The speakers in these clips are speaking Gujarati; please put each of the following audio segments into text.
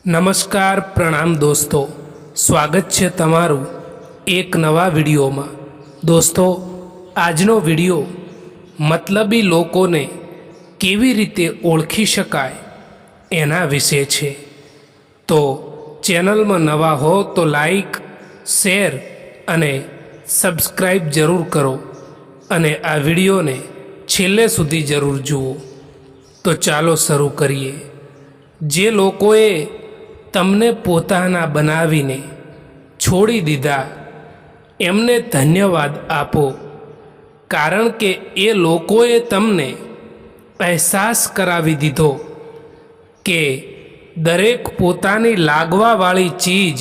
નમસ્કાર પ્રણામ દોસ્તો, સ્વાગત છે તમારું એક નવા વિડીયોમાં। દોસ્તો, આજનો વિડીયો મતલબી લોકોને કેવી રીતે ઓળખી શકાય એના વિશે છે। તો ચેનલમાં નવા હો તો લાઈક, શેર અને સબસ્ક્રાઈબ જરૂર કરો અને આ વિડીયોને છેલ્લે સુધી જરૂર જુઓ। તો ચાલો શરૂ કરીએ। જે લોકોએ તમને પોતાના બનાવીને છોડી દીધા એમને ધન્યવાદ આપો, કારણ કે એ લોકોએ તમને અહેસાસ કરાવી દીધો કે દરેક પોતાની લાગવાવાળી ચીજ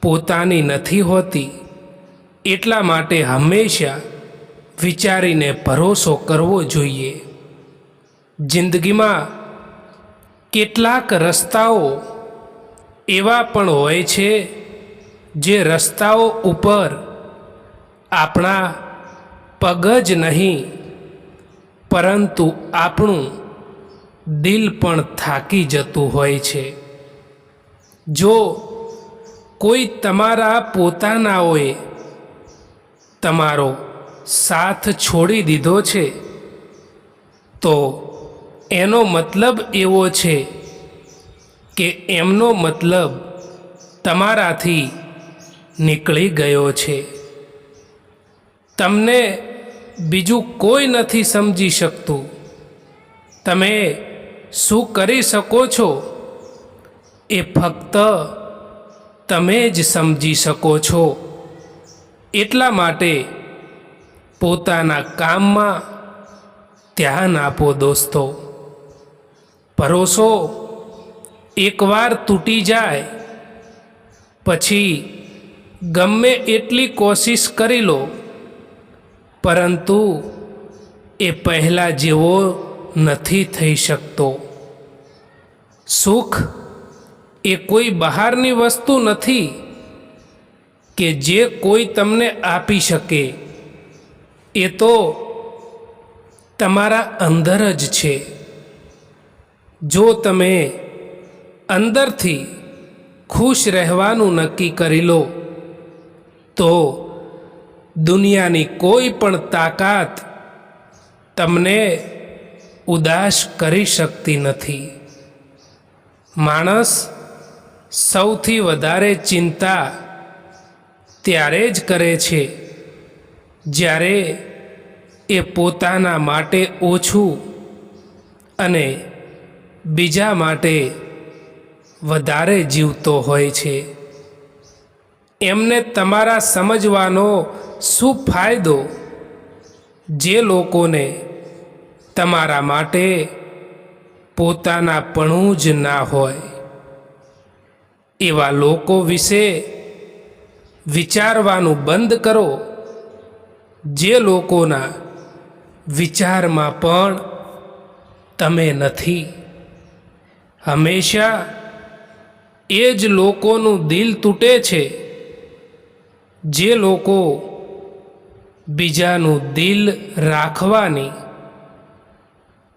પોતાની નથી હોતી। એટલા માટે હંમેશા વિચારીને ભરોસો કરવો જોઈએ। જિંદગીમાં કેટલાક રસ્તાઓ એવા પણ હોય છે જે રસ્તાઓ ઉપર આપણા પગ જ નહીં પરંતુ આપણું દિલ પણ થાકી જતું હોય છે। જો કોઈ તમારા પોતાનાઓએ તમારો સાથ છોડી દીધો છે તો એનો મતલબ એવો છે કે એમનો મતલબ તમારાથી નીકળી ગયો છે। તમને બીજું કોઈ નથી સમજી શકતું। તમે શું કરી શકો છો એ ફક્ત તમે જ સમજી શકો છો। એટલા માટે પોતાના કામમાં ધ્યાન આપો દોસ્તો। ભરોસો એકવાર તૂટી જાય પછી ગમે એટલી કોશિશ કરી લો પરંતુ એ પહેલાં જેવો નથી થઈ શકતો। સુખ એ કોઈ બહારની વસ્તુ નથી કે જે કોઈ તમને આપી શકે, એ તો તમારા અંદર જ છે। જો તમે અંદરથી ખુશ રહેવાનું નક્કી કરી લો તો દુનિયાની કોઈ પણ તાકાત તમને ઉદાસ કરી શકતી નથી। માણસ સૌથી વધારે ચિંતા ત્યારે જ કરે છે જ્યારે એ પોતાના માટે ઓછું અને બીજા માટે વધારે જીવતો હોય છે। એમને તમારા સમજવાનો શું ફાયદો જે લોકોને તમારા માટે પોતાનાપણું જ ના હોય। એવા લોકો વિશે વિચારવાનું બંધ કરો જે લોકોના વિચારમાં પણ તમે નથી। હંમેશા એ જ લોકોનું દિલ તૂટે છે જે લોકો બીજાનું દિલ રાખવાની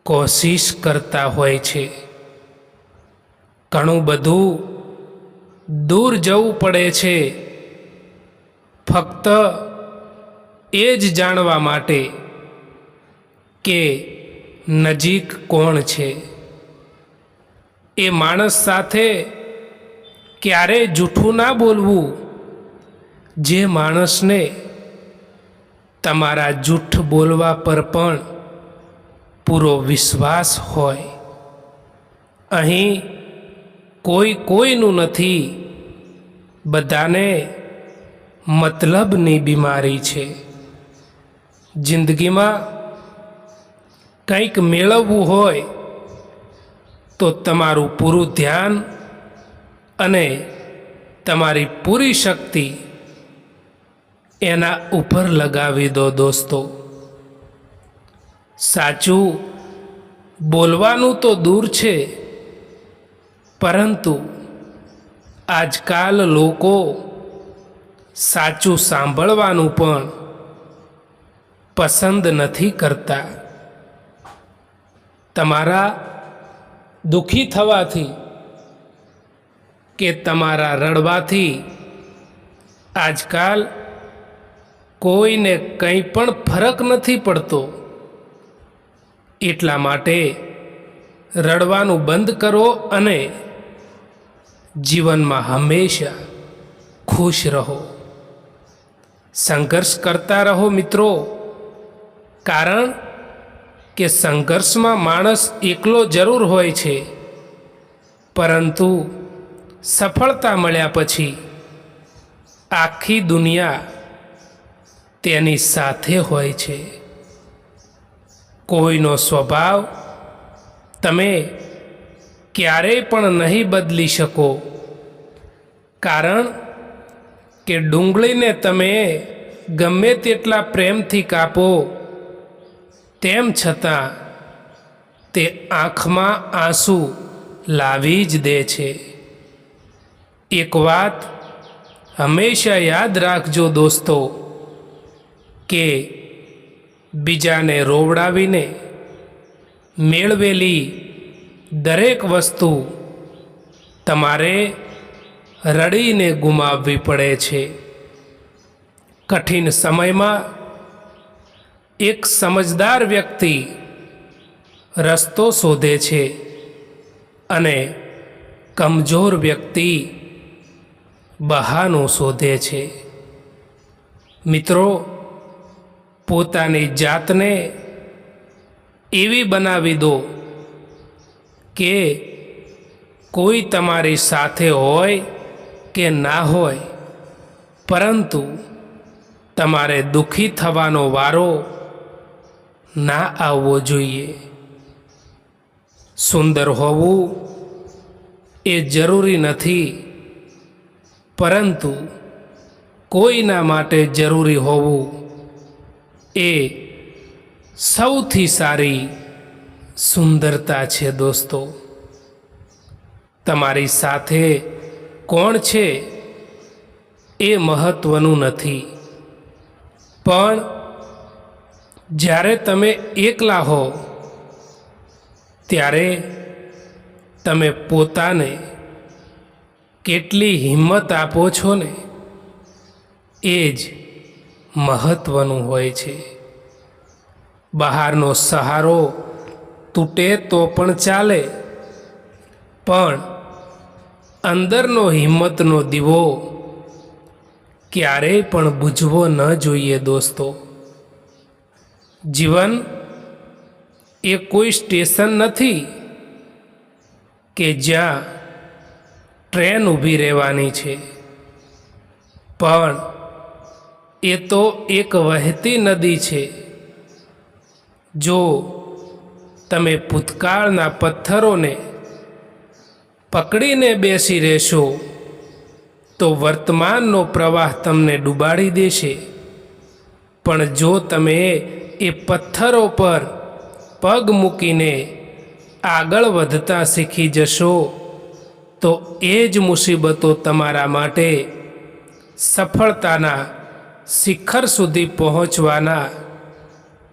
કોશિશ કરતા હોય છે। ઘણું બધું દૂર જવું પડે છે ફક્ત એ જ જાણવા માટે કે નજીક કોણ છે। એ માણસ સાથે ક્યારેય જૂઠું ના બોલવું જે માણસને તમારા જૂઠ બોલવા પર પણ પૂરો વિશ્વાસ હોય। અહીં કોઈ કોઈનું નથી, બધાને મતલબની બીમારી છે। જિંદગીમાં કંઈક મેળવવું હોય તો તમારું પૂરું ધ્યાન અને તમારી પૂરી શક્તિ એના ઉપર લગાવી દો દોસ્તો। સાચું બોલવાનું તો દૂર છે પરંતુ આજકાલ લોકો સાચું સાંભળવાનું પણ પસંદ નથી કરતા। તમારા દુઃખી થવાથી કે તમારા રડવાથી આજકાલ કોઈને કંઈ પણ ફરક નથી પડતો, એટલા માટે રડવાનું બંધ કરો અને જીવનમાં હંમેશા ખુશ રહો, સંઘર્ષ કરતા રહો મિત્રો. કારણ કે સંઘર્ષમાં માણસ એકલો જરૂર હોય છે, પરંતુ સફળતા મળ્યા પછી આખી દુનિયા તેની સાથે હોય છે. કોઈનો સ્વભાવ તમે ક્યારેય પણ નહીં બદલી શકો, કારણ કે ડુંગળીને તમે ગમે તેટલા પ્રેમથી કાપો, તેમ છતાં તે આંખમાં આંસુ લાવી જ દે છે. એક વાત હંમેશા યાદ રાખજો દોસ્તો, કે બીજાને રોવડાવીને મેળવેલી દરેક વસ્તુ તમારે રડીને ગુમાવવી પડે છે. કઠિન સમયમાં એક સમજદાર વ્યક્તિ રસ્તો શોધે છે અને કમજોર વ્યક્તિ બહાનું શોધે છે. મિત્રો, પોતાની જાતને એવી બનાવી દો કે કોઈ તમારી સાથે હોય કે ના હોય, પરંતુ તમારે દુઃખી થવાનો વારો ના આવવો જોઈએ. સુંદર હોવું એ જરૂરી નથી, પરંતુ કોઈના માટે જરૂરી હોવું એ સૌથી સારી સુંદરતા છે દોસ્તો. તમારી સાથે કોણ છે એ મહત્વનું નથી, પણ જ્યારે તમે એકલા હો ત્યારે તમે પોતાને કેટલી હિંમત આપો છો ને, એ જ મહત્વનું હોય છે. બહારનો સહારો તૂટે તો પણ ચાલે, પણ અંદરનો હિંમતનો દીવો ક્યારેય પણ બુઝવો ન જોઈએ દોસ્તો. જીવન એ કોઈ સ્ટેશન નથી કે જ્યાં ટ્રેન ઊભી રહેવાની છે, પણ એ તો એક વહેતી નદી છે. જો તમે ભૂતકાળના પથ્થરોને પકડીને બેસી રહેશો તો વર્તમાનનો પ્રવાહ તમને ડૂબાડી દેશે, પણ જો તમે એ પથ્થરો પર પગ મૂકીને આગળ વધતા શીખી જશો તો એ જ મુસીબતો તમારા માટે સફળતાના શિખર સુધી પહોંચવાના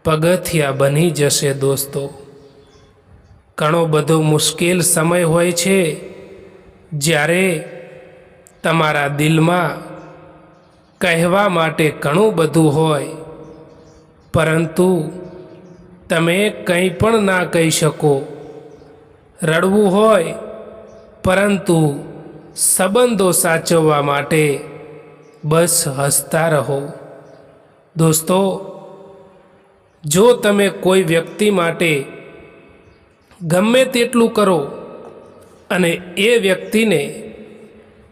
પગથિયા બની જશે દોસ્તો. ઘણો બધો મુશ્કેલ સમય હોય છે જ્યારે તમારા દિલમાં કહેવા માટે ઘણું બધું હોય, પરંતુ તમે કંઈ પણ ના કહી શકો. રડવું હોય, પરંતુ સંબંધો સાચવવા માટે બસ હસતા રહો. દોસ્તો, જો તમે કોઈ વ્યક્તિ માટે ગમે તેટલું કરો અને એ વ્યક્તિને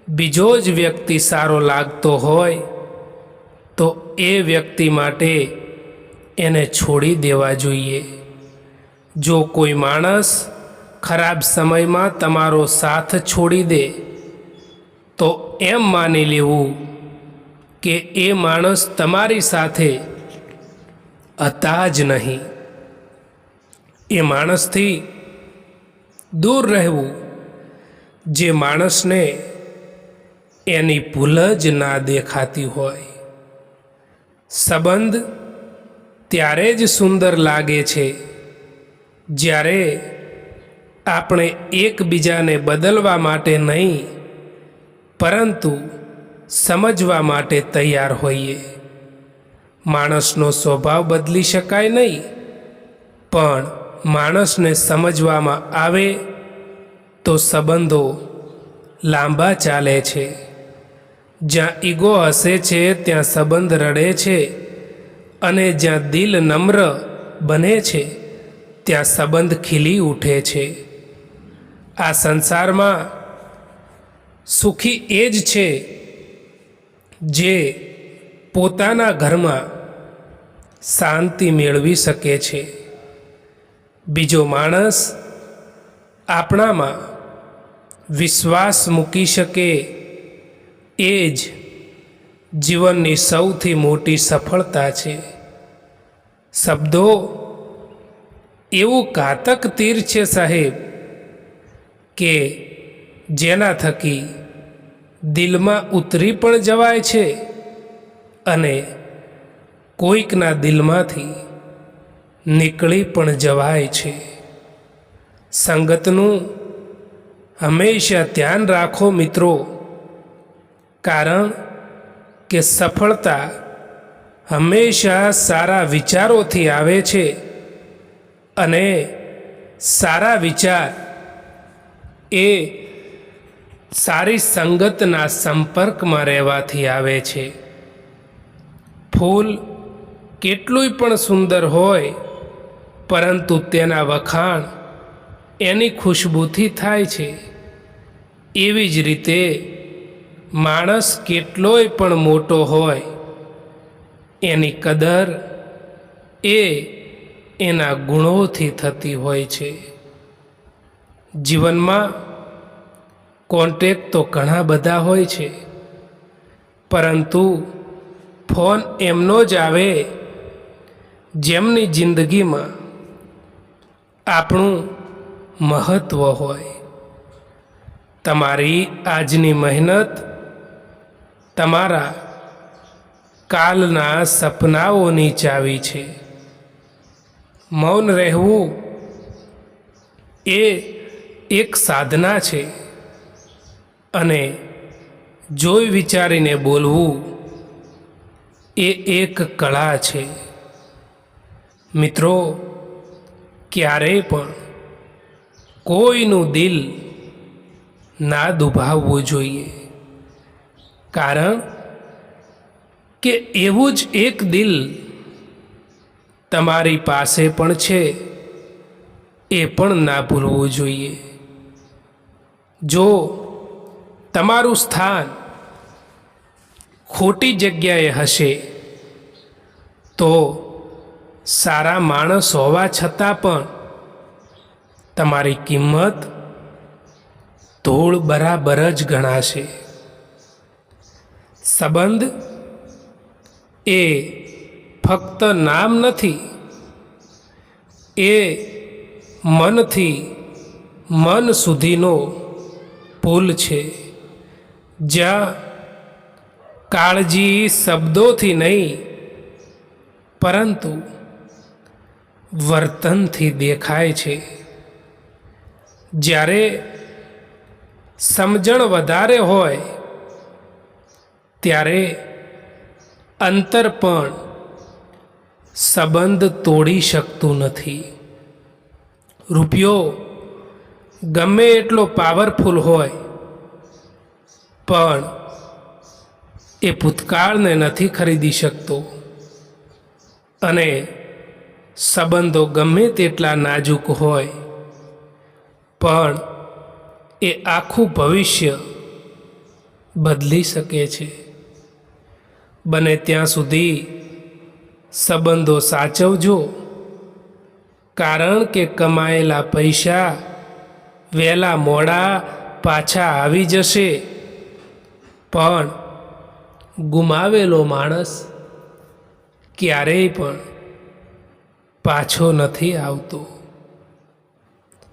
બીજો જ વ્યક્તિ સારો લાગતો હોય તો એ વ્યક્તિ માટે એને છોડી દેવા જોઈએ. જો કોઈ માણસ ખરાબ સમયમાં તમારો સાથ છોડી દે તો એમ માની લેવું કે એ માણસ તમારી સાથે હતા જ નહીં. એ માણસથી દૂર રહેવું જે માણસને એની ભૂલ જ ના દેખાતી હોય. સંબંધ ત્યારે જ સુંદર લાગે છે જ્યારે આપણે એકબીજાને બદલવા માટે નહીં, પરંતુ સમજવા માટે તૈયાર હોઈએ. માણસનો સ્વભાવ બદલી શકાય નહીં, પણ માણસને સમજવામાં આવે તો સંબંધો લાંબા ચાલે છે. જ્યાં ઈગો હસે છે ત્યાં સંબંધ રડે છે, અને જ્યાં દિલ નમ્ર બને છે ત્યાં સંબંધ ખીલી ઉઠે છે. આ સંસારમાં સુખી એ જ છે જે પોતાના ઘરમાં શાંતિ મેળવી શકે છે. બીજો માણસ આપણામાં વિશ્વાસ મૂકી શકે એ જ જીવનની સૌથી મોટી સફળતા છે. શબ્દો એવું ઘાતક તીર છે સાહેબ, કે જેના થકી દિલમાં ઉતરી પણ જવાય છે અને કોઈકના દિલમાંથી નીકળી પણ જવાય છે. સંગતનું હંમેશા ધ્યાન રાખો મિત્રો, કારણ કે સફળતા હંમેશા સારા વિચારોથી આવે છે, અને સારા વિચાર એ સારી સંગતના સંપર્કમાં રહેવાથી આવે છે. ફૂલ કેટલુંય પણ સુંદર હોય, પરંતુ તેના વખાણ એની ખુશ્બુથી થાય છે. એવી જ રીતે માણસ કેટલોય પણ મોટો હોય, એની કદર એ એના ગુણોથી થતી હોય છે. જીવનમાં કોન્ટેક્ટ તો ઘણા બધા હોય છે, પરંતુ ફોન એમનો જ આવે જેમની જિંદગીમાં આપણું મહત્ત્વ હોય. તમારી આજની મહેનત તમારા કાલના સપનાઓની ચાવી છે. મૌન રહેવું એ એક સાધના છે, અને જોઈ વિચારીને બોલવું એ એક કળા છે. મિત્રો, ક્યારેય પણ કોઈનું દિલ ના દુભાવવું જોઈએ, કારણ કે એવું જ એક દિલ તમારી પાસે પણ છે, એ પણ ના ભૂલવું જોઈએ. જો તમારું સ્થાન ખોટી જગ્યાએ હશે તો સારા માણસ હોવા છતાં પણ તમારી કિંમત ધૂળ બરાબર જ ગણાશે. સંબંધ એ ફક્ત નામ નથી, એ મનથી મન સુધીનો પુલ છે, જ્યાં કાળજી શબ્દોથી નહીં પરંતુ વર્તનથી દેખાય છે. જ્યારે સમજણ વધારે હોય ત્યારે અંતર પણ સંબંધ તોડી શકતું નથી. રૂપિયો ગમે એટલો પાવરફુલ હોય પણ એ ભૂતકાળને નથી ખરીદી શકતો, અને સંબંધો ગમે તેટલા નાજુક હોય પણ એ આખું ભવિષ્ય બદલી શકે છે. બને ત્યાં સુધી સંબંધો સાચવજો, કારણ કે કમાયેલા પૈસા વહેલા મોડા પાછા આવી જશે, પણ ગુમાવેલો માણસ ક્યારેય પણ પાછો નથી આવતો.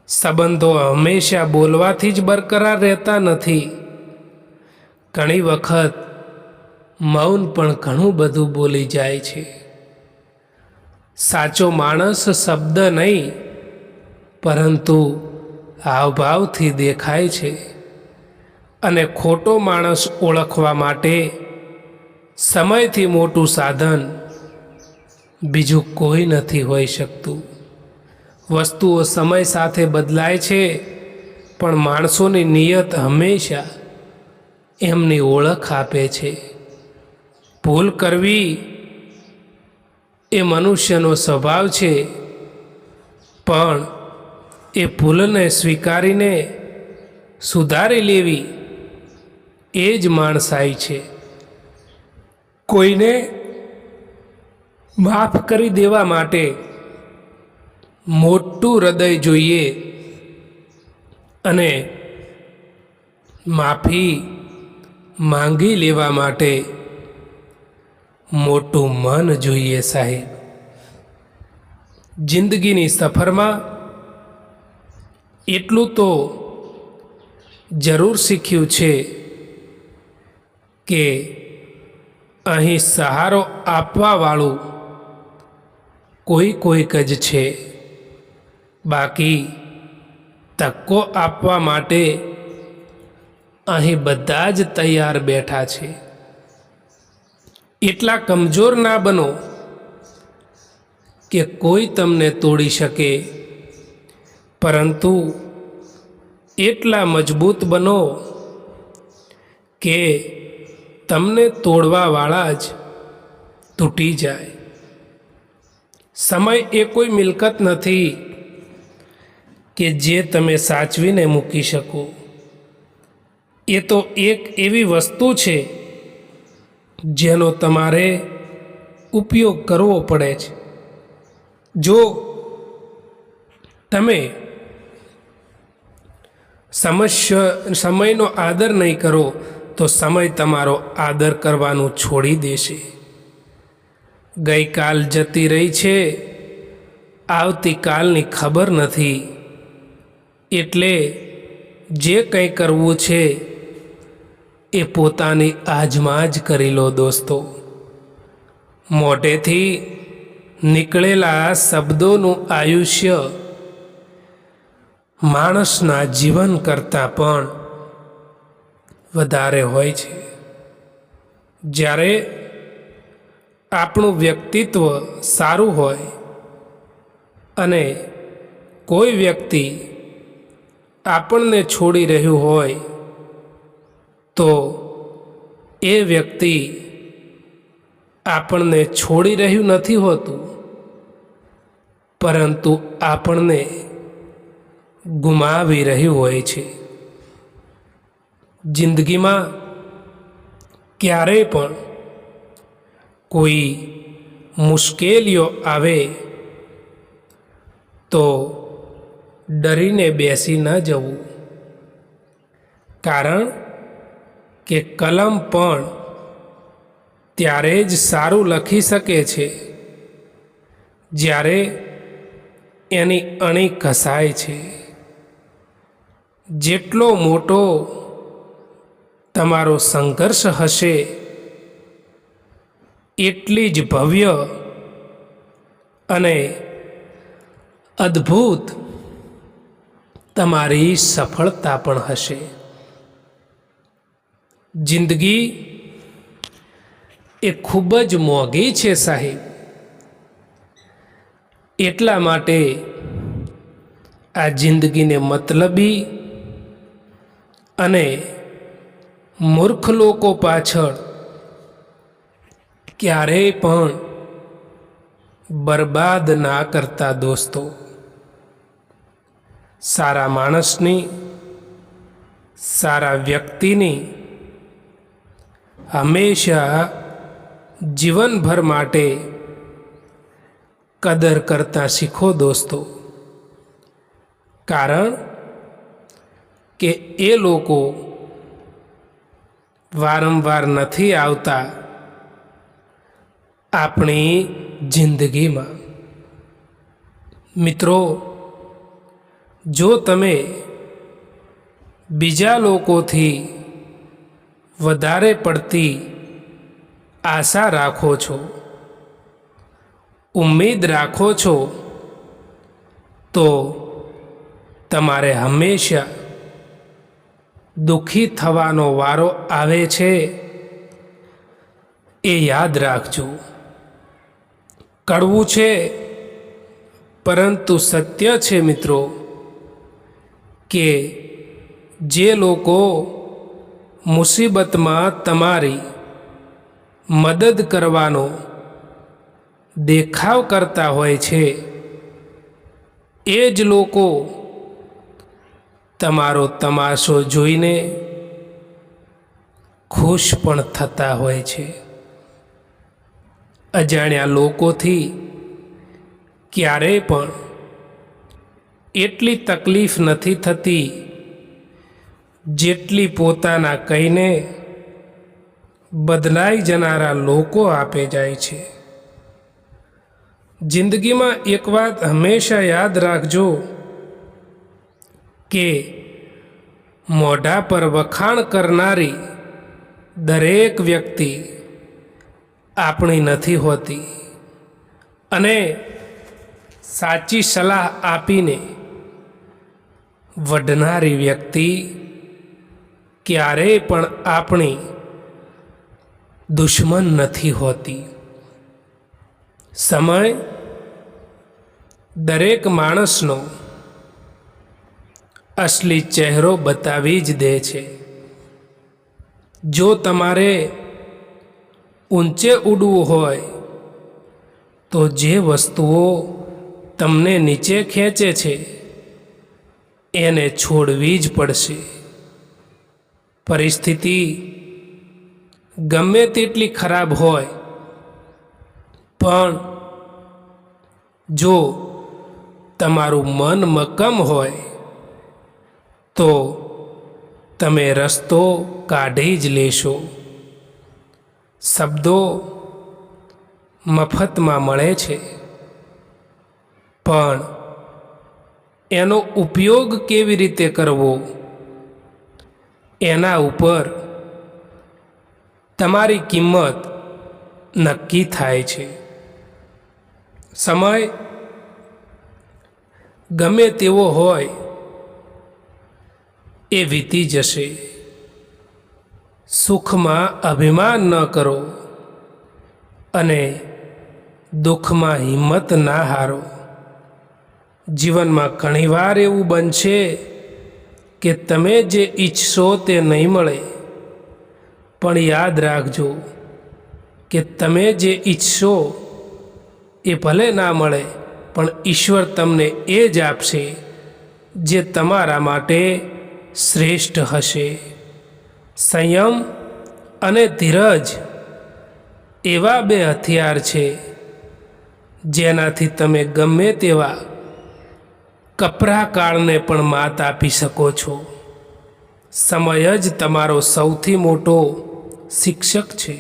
સંબંધો હંમેશા બોલવાથી જ બરકરાર રહેતા નથી. ઘણી વખત મૌન પણ ઘણું બધું બોલી જાય છે. સાચો માણસ શબ્દ નહીં પરંતુ હાવભાવથી દેખાય છે, અને ખોટો માણસ ઓળખવા માટે સમયથી મોટું સાધન બીજું કોઈ નથી હોઈ શકતું. વસ્તુઓ સમય સાથે બદલાય છે, પણ માણસોની નિયત હંમેશા એમની ઓળખ આપે છે. ભૂલ કરવી એ મનુષ્યનો સ્વભાવ છે, પણ એ ભૂલને સ્વીકારીને સુધારી લેવી એ જ માણસાઈ છે. કોઈને માફ કરી દેવા માટે મોટું હૃદય જોઈએ અને માફી માંગી લેવા માટે મોટું મન જોઈએ સાહેબ. જિંદગીની સફરમાં એટલું તો જરૂર શીખ્યું છે કે અહીં સહારો આપવાવાળું કોઈક જ છે, બાકી ધક્કો આપવા માટે અહીં બધા જ તૈયાર બેઠા છે. એટલા કમજોર ના બનો કે કોઈ તમને તોડી શકે, પરંતુ એટલા મજબૂત બનો કે તમને તોડવાવાળા જ તૂટી જાય. સમય એ કોઈ મિલકત નથી કે જે તમે સાચવીને મૂકી શકો. એ તો એક એવી વસ્તુ છે જેનો તમારે ઉપયોગ કરવો પડે છે. જો તમે સમયનો આદર નહીં કરો તો સમય તમારો આદર કરવાનું છોડી દેશે. ગઈકાલ જતી રહી છે, આવતીકાલની ખબર નથી. એટલે જે કંઈ કરવું છે એ પોતાની આજમાં જ કરી લો દોસ્તો. મોઢેથી નીકળેલા શબ્દોનું આયુષ્ય માણસના જીવન કરતાં પણ વધારે હોય છે. જ્યારે આપણું વ્યક્તિત્વ સારું હોય અને કોઈ વ્યક્તિ આપણને છોડી રહ્યું હોય તો એ વ્યક્તિ આપણને છોડી રહ્યું નથી હોતું, પરંતુ આપણને ગુમાવી રહ્યું હોય છે. જિંદગીમાં ક્યારેય પણ કોઈ મુશ્કેલીઓ આવે તો ડરીને બેસી ન જવું, કારણ કે કલમ પણ ત્યારે જ સારું લખી શકે છે જ્યારે એની અણી ઘસાય છે. જેટલો મોટો તમારો સંઘર્ષ હશે, એટલી જ ભવ્ય અને અદ્ભુત તમારી સફળતા પણ હશે. જિંદગી એ ખૂબ જ મોંઘી છે સાહેબ. એટલા માટે આ જિંદગીને મતલબી અને મૂર્ખ લોકો પાછળ ક્યારેય પણ બરબાદ ના કરતા દોસ્તો. સારા માણસની, સારા વ્યક્તિની હંમેશા જીવનભર માટે કદર કરતા શીખો દોસ્તો, કારણ કે એ લોકો વારંવાર નથી આવતા આપણી જિંદગીમાં. મિત્રો, જો તમે બીજા લોકોથી વધારે પડતી આશા રાખો છો, ઉમ્મીદ રાખો છો, તો તમારે હંમેશા દુઃખી થવાનો વારો આવે છે એ યાદ રાખજો. કડવું છે પરંતુ સત્ય છે મિત્રો કે જે લોકો મુસીબતમાં તમારી મદદ કરવાનો દેખાવ કરતા હોય છે એ જ લોકો તમારો તમાશો જોઈને ખુશ પણ થતા હોય છે. અજાણ્યા લોકોથી ક્યારેય પણ એટલી તકલીફ નથી થતી જેટલી પોતાના કહીને બદલાઈ જનારા લોકો આપે જાય છે. જિંદગીમાં એક વાત હંમેશા યાદ રાખજો કે મોઢા પર વખાણ કરનારી દરેક વ્યક્તિ આપણી નથી હોતી અને સાચી સલાહ આપીને વઢનારી વ્યક્તિ ક્યારેય પણ આપણી દુશ્મન નથી હોતી. સમય દરેક માણસનો અસલી ચહેરો બતાવી જ દે છે. જો તમારે ઊંચે ઉડવું હોય તો જે વસ્તુઓ તમને નીચે ખેંચે છે એને છોડવી જ પડશે. પરિસ્થિતિ ગમે તેટલી ખરાબ હોય પણ જો તમારું મન મક્કમ હોય તો તમે રસ્તો કાઢી જ લેશો. શબ્દો મફતમાં મળે છે પણ એનો ઉપયોગ કેવી રીતે કરવો એના ઉપર તમારી કિંમત નક્કી થાય છે. સમય ગમે તેવો હોય એ વીતી જશે. સુખમાં અભિમાન ન કરો અને દુઃખમાં હિંમત ના હારો. જીવનમાં ઘણીવાર એવું બનશે કે તમે જે ઈચ્છશો તે નહીં મળે, પણ યાદ રાખજો કે તમે જે ઈચ્છશો એ ભલે ના મળે પણ ઈશ્વર તમને એ જ આપશે જે તમારા માટે શ્રેષ્ઠ હશે. સંયમ અને ધીરજ એવા બે હથિયાર છે જેનાથી તમે ગમે તેવા કપરા કાળને પણ માત આપી શકો છો. સમય જ તમારો સૌથી મોટો શિક્ષક છે,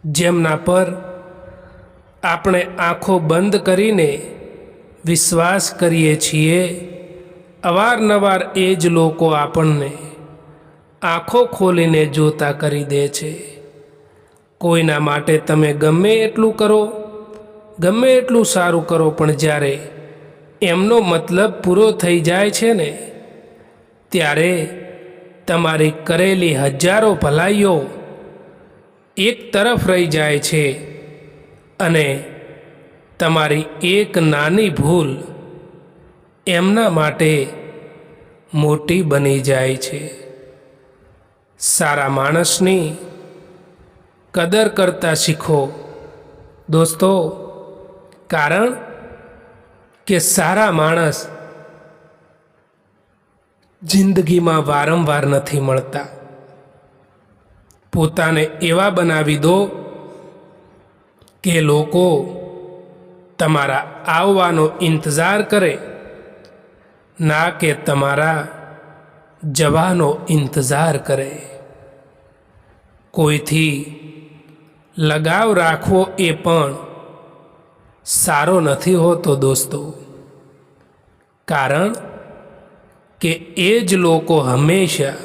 જેમના પર આપણે આંખો બંધ કરીને વિશ્વાસ કરીએ છીએ. અવારનવાર એ જ લોકો આપણને આંખો ખોલીને જોતા કરી દે છે. કોઈના માટે તમે ગમે એટલું કરો, ગમે એટલું સારું કરો, પણ જ્યારે એમનો મતલબ પૂરો થઈ જાય છે ને ત્યારે તમારી કરેલી હજારો ભલાઈઓ એક તરફ રહી જાય છે અને તમારી એક નાની ભૂલ એમના માટે મોટી બની જાય છે. સારા માણસની કદર કરતા શીખો દોસ્તો, કારણ કે સારા માણસ જિંદગીમાં વારંવાર નથી મળતા. પોતાને એવા બનાવી દો કે લોકો તમારા આવવાનો ઇંતજાર કરે, ના કે તમારા જવાનો ઇંતજાર કરે. કોઈથી લગાવ રાખવો એ પણ સારો નથી હોતો દોસ્તો, કારણ કે એ જ લોકો હંમેશા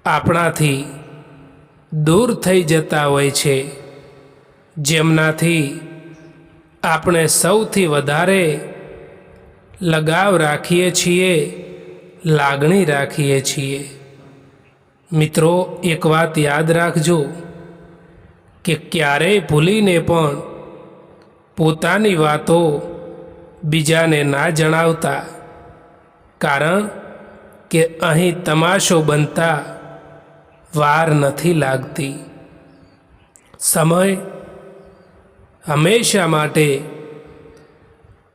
આપણાથી દૂર થઈ જતા હોય છે, જેમનાથી આપણે સૌથી વધારે લગાવ રાખીએ છીએ, લાગણી રાખીએ છીએ। મિત્રો, એક વાત યાદ રાખજો કે ક્યારેય ભૂલીને પણ પોતાની વાતો બીજાને ના જણાવતા, કારણ કે અહીં તમાશો બનતા વાર નથી લાગતી। સમય હંમેશા માટે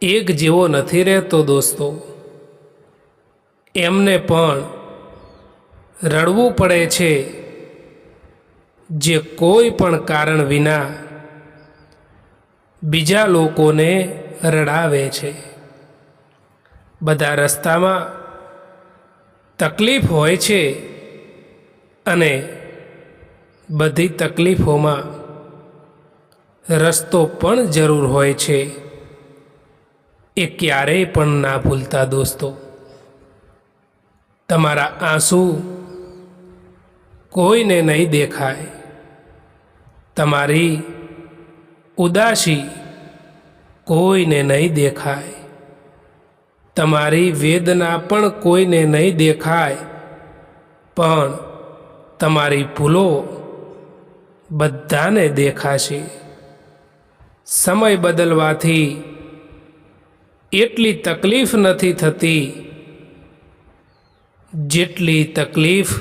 એક જેવો નથી રહેતો દોસ્તો। એમને પણ રડવું પડે છે જે કોઈ પણ કારણ વિના બીજા લોકોને રડાવે છે। બધા રસ્તામાં તકલીફ હોય છે અને બધી તકલીફોમાં રસ્તો પણ જરૂર હોય છે। એ ક્યારેય પણ ના ભૂલતા દોસ્તો। તમારા આંસુ કોઈને નહીં દેખાય, તમારી ઉદાસી કોઈને નહીં દેખાય, તમારી વેદના પણ કોઈને નહીં દેખાય, પણ તમારી ભૂલો બધાને દેખાશે। સમય બદલવાથી એટલી તકલીફ નથી થતી જેટલી તકલીફ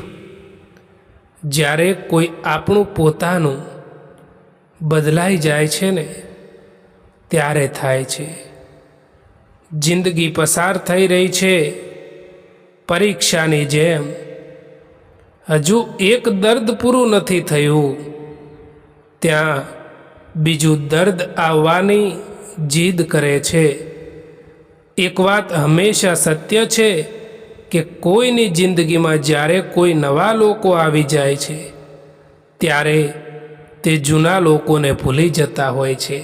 જ્યારે કોઈ આપણું પોતાનું બદલાઈ જાય છે ને ત્યારે થાય છે। જિંદગી પસાર થઈ રહી છે પરીક્ષાની જેમ। હજુ એક દર્દ પૂરું નથી થયું, ત્યાં બીજું દર્દ આવવાની જીદ કરે છે। એક વાત હંમેશા સત્ય છે કે કોઈની જિંદગીમાં જ્યારે કોઈ નવા લોકો આવી જાય છે ત્યારે તે જૂના લોકોને ભૂલી જતા હોય છે।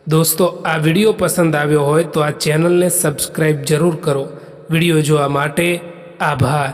દોસ્તો, આ વિડીયો પસંદ આવ્યો હોય તો આ ચેનલને સબસ્ક્રાઈબ જરૂર કરો। વિડીયો જોવા માટે આભાર।